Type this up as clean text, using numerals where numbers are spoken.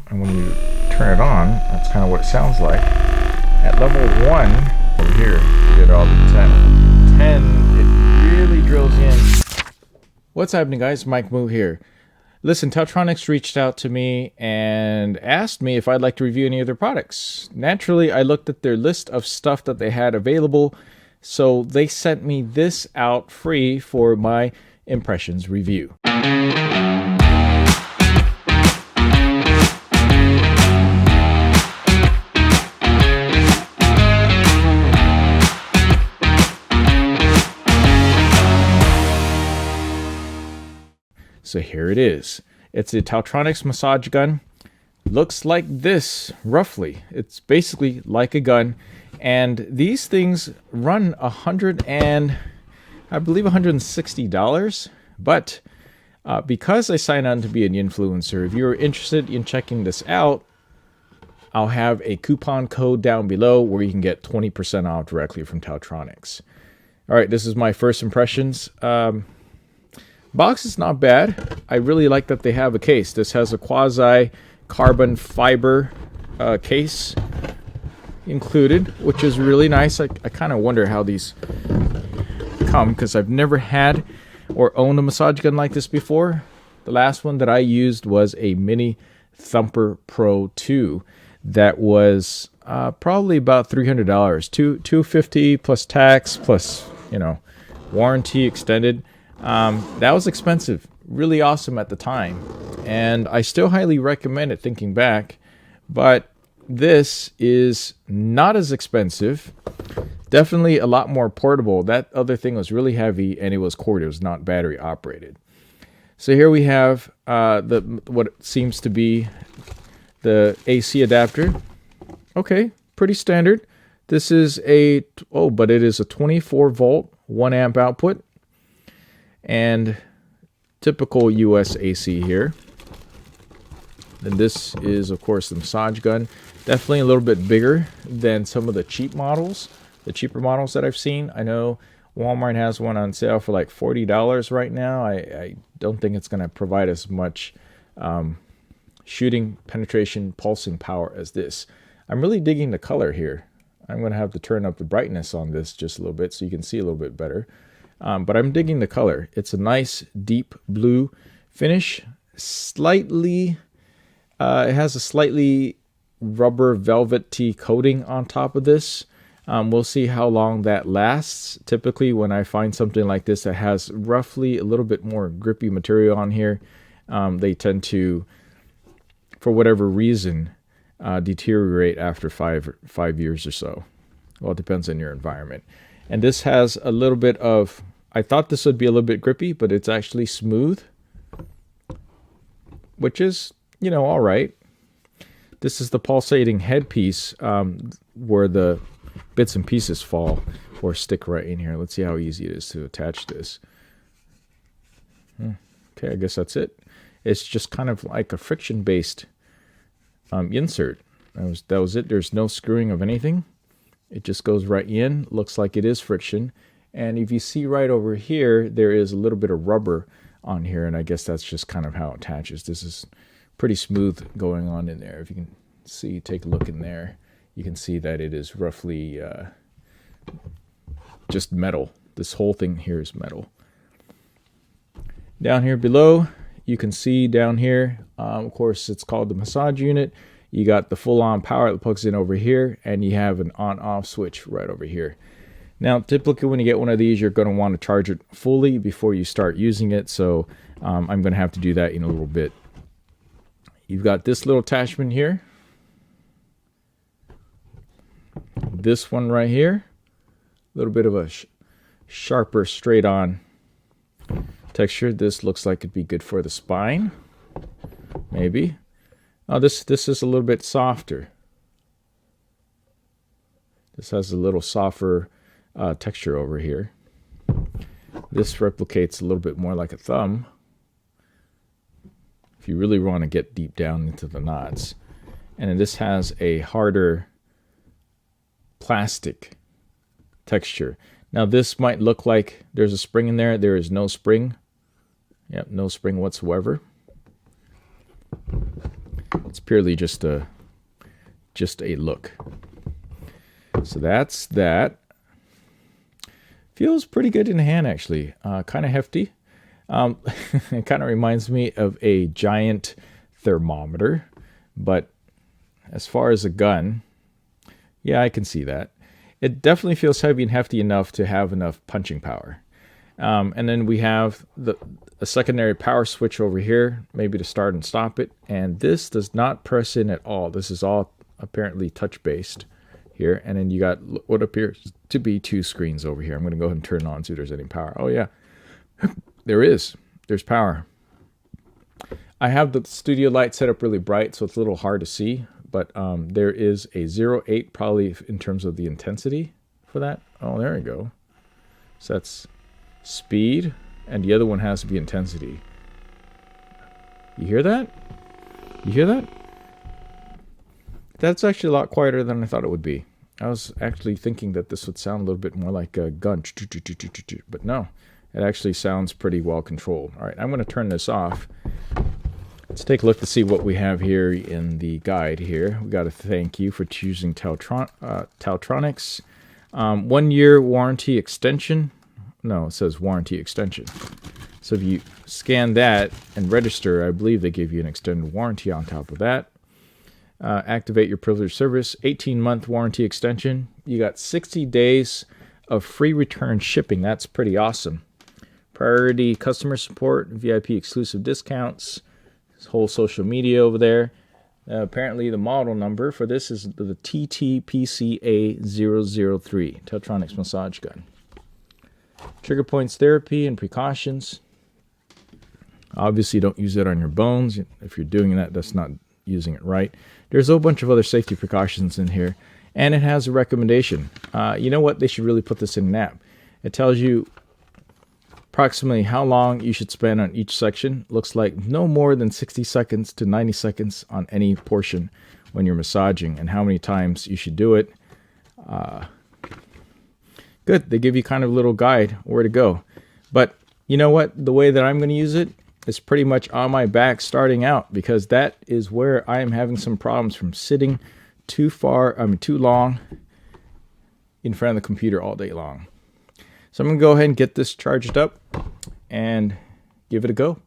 and when you turn it on, that's kind of what it sounds like. At level 1, over here, you get all the 10. 10, it really drills in. What's happening, guys? Mike Moo here. Listen, Taotronics reached out to me and asked me if I'd like to review any of their products. Naturally, I looked at their list of stuff that they had available, so they sent me this out free for my impressions review. So here it is. It's a Taotronics massage gun. Looks like this, roughly. It's basically like a gun. And these things run $160. But because I signed on to be an influencer, if you're interested in checking this out, I'll have a coupon code down below where you can get 20% off directly from Taotronics. All right, this is my first impressions. Box is not bad. I really like that they have a case. This has a quasi carbon fiber case included, which is really nice. I kind of wonder how these come because I've never had or owned a massage gun like this before. The last one that I used was a Mini Thumper Pro 2 that was probably about $300, $250 plus tax plus warranty extended. That was expensive, really awesome at the time, and I still highly recommend it thinking back, but this is not as expensive, definitely a lot more portable. That other thing was really heavy and it was corded, it was not battery operated. So here we have what seems to be the AC adapter. Okay, pretty standard. This is but it is a 24 volt, 1 amp output. And typical US AC here. And this is, of course, the massage gun. Definitely a little bit bigger than some of the cheaper models that I've seen. I know Walmart has one on sale for like $40 right now. I don't think it's going to provide as much shooting, penetration, pulsing power as this. I'm really digging the color here. I'm going to have to turn up the brightness on this just a little bit so you can see a little bit better. But I'm digging the color. It's a nice deep blue finish. It has a slightly rubber velvety coating on top of this. We'll see how long that lasts. Typically when I find something like this that has roughly a little bit more grippy material on here, they tend to, for whatever reason, deteriorate after five years or so. Well, it depends on your environment. And this has a little bit of, I thought this would be a little bit grippy, but it's actually smooth, which is, all right. This is the pulsating headpiece where the bits and pieces fall or stick right in here. Let's see how easy it is to attach this. Okay, I guess that's it. It's just kind of like a friction-based insert. That was it. There's no screwing of anything. It just goes right in. Looks like it is friction. And if you see right over here, there is a little bit of rubber on here. And I guess that's just kind of how it attaches. This is pretty smooth going on in there. If you can see, take a look in there. You can see that it is roughly just metal. This whole thing here is metal. Down here below, you can see down here, of course, it's called the massage unit. You got the full-on power that plugs in over here, and you have an on-off switch right over here. Now, typically when you get one of these, you're going to want to charge it fully before you start using it, so I'm going to have to do that in a little bit. You've got this little attachment here. This one right here. A little bit of a sharper, straight-on texture. This looks like it'd be good for the spine. Maybe. Oh, this is a little bit softer. This has a little softer texture over here. This replicates a little bit more like a thumb. If you really want to get deep down into the knots. And then this has a harder plastic texture. Now this might look like there's a spring in there. There is no spring. Yep, no spring whatsoever. It's purely just a look. So that's that. Feels pretty good in the hand, actually. Kind of hefty. It kind of reminds me of a giant thermometer, but as far as a gun, yeah, I can see that. It definitely feels heavy and hefty enough to have enough punching power. And then we have a secondary power switch over here, maybe to start and stop it. And this does not press in at all. This is all apparently touch-based here. And then you got what appears to be 2 screens over here. I'm going to go ahead and turn it on, see if there's any power. Oh, yeah. There is. There's power. I have the studio light set up really bright, so it's a little hard to see. But there is a 0.8 probably in terms of the intensity for that. Oh, there we go. So that's speed, and the other one has to be intensity. You hear that? You hear that? That's actually a lot quieter than I thought it would be. I was actually thinking that this would sound a little bit more like a gun. But no, it actually sounds pretty well controlled. All right, I'm going to turn this off. Let's take a look to see what we have here in the guide here. We got to thank you for choosing Taotronics. 1 year warranty extension. No, it says warranty extension. So if you scan that and register, I believe they give you an extended warranty on top of that. Activate your privileged service, 18-month warranty extension. You got 60 days of free return shipping. That's pretty awesome. Priority customer support, VIP exclusive discounts, whole social media over there. Apparently the model number for this is the TTPCA003, Taotronics massage gun. Trigger points therapy and precautions. Obviously don't use it on your bones. If you're doing that, that's not using it right. There's a whole bunch of other safety precautions in here. And it has a recommendation. You know what? They should really put this in an app. It tells you approximately how long you should spend on each section. Looks like no more than 60 seconds to 90 seconds on any portion when you're massaging, and how many times you should do it. Good. They give you kind of a little guide where to go. But you know what? The way that I'm going to use it is pretty much on my back starting out, because that is where I am having some problems from sitting too long in front of the computer all day long. So I'm going to go ahead and get this charged up and give it a go.